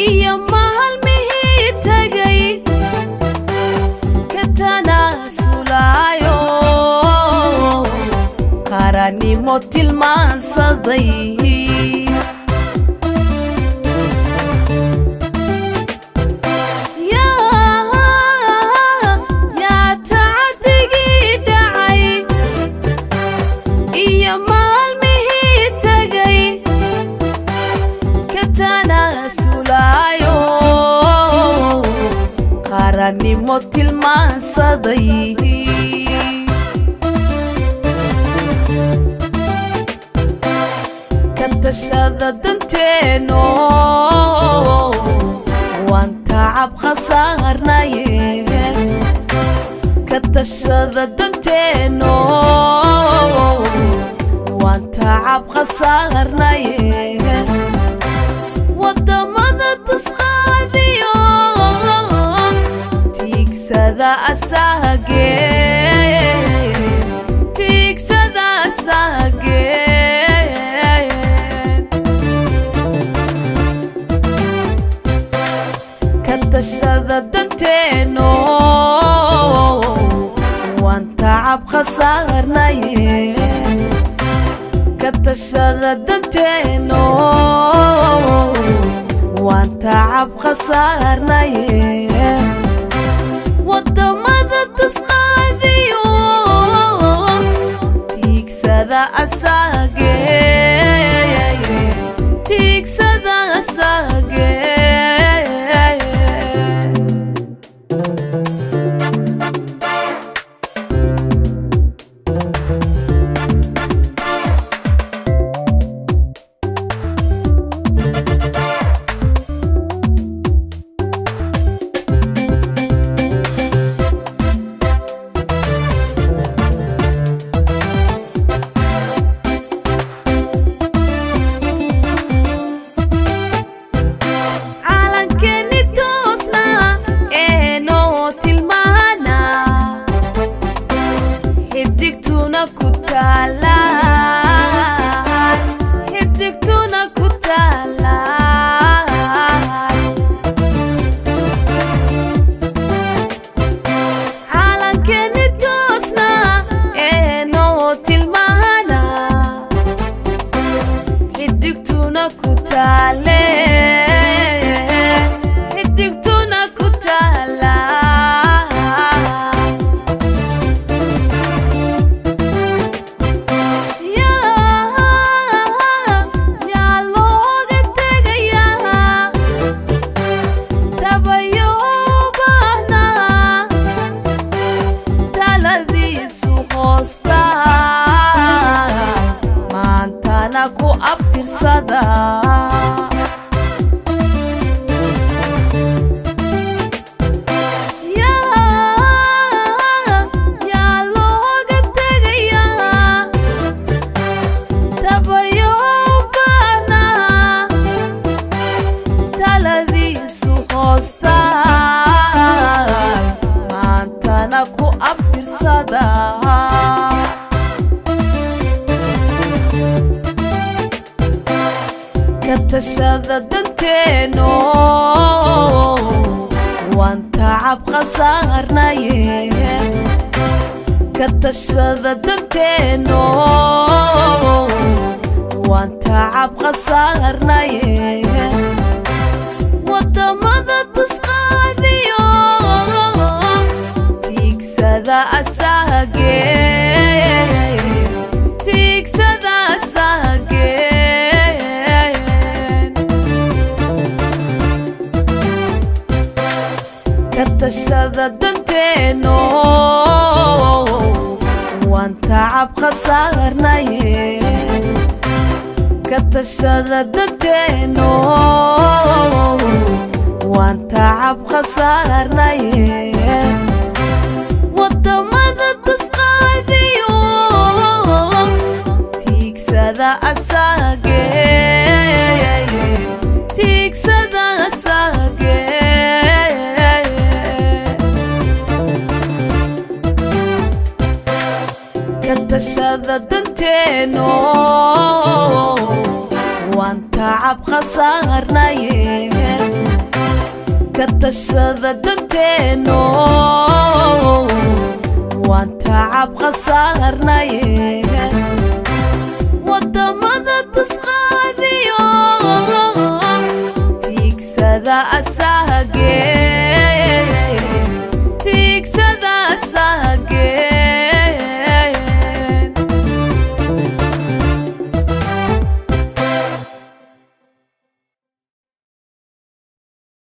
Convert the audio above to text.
iyo maalmihii tagay ka tanaasulayo qaranimo tilmaansaday qaranimo tilmaansaday ka tashada danteeno waan tacab khasaarnaye ka tashada danteeno waan tacab khasaarnaye wadamada tusqaadiyo tiigsada asageen ka tashada danteeno waan tacab khasaarnaye ka tashada danteeno waan tacab khasaarnaye wadamada tusqaadiyo tiigsada asageen tiigsada asageen maantana ku abtirsada ka tashada danteeno waan tacab khasaarnaye ka tashada danteeno waan tacab khasaarnaye wadamada tusqaadiyo tiigsada asageen tiigsada asageen ka tashada danteeno waan tacab khasaarnaye ka tashada danteeno waan tacab khasaarnaye wadamada tusqaadiyo tiigsada asageen tiigsada asageen ka tashada danteeno waan tacab khasaarnaye تشذا دنتينو وانت عب خسارنا ودمضة تسقى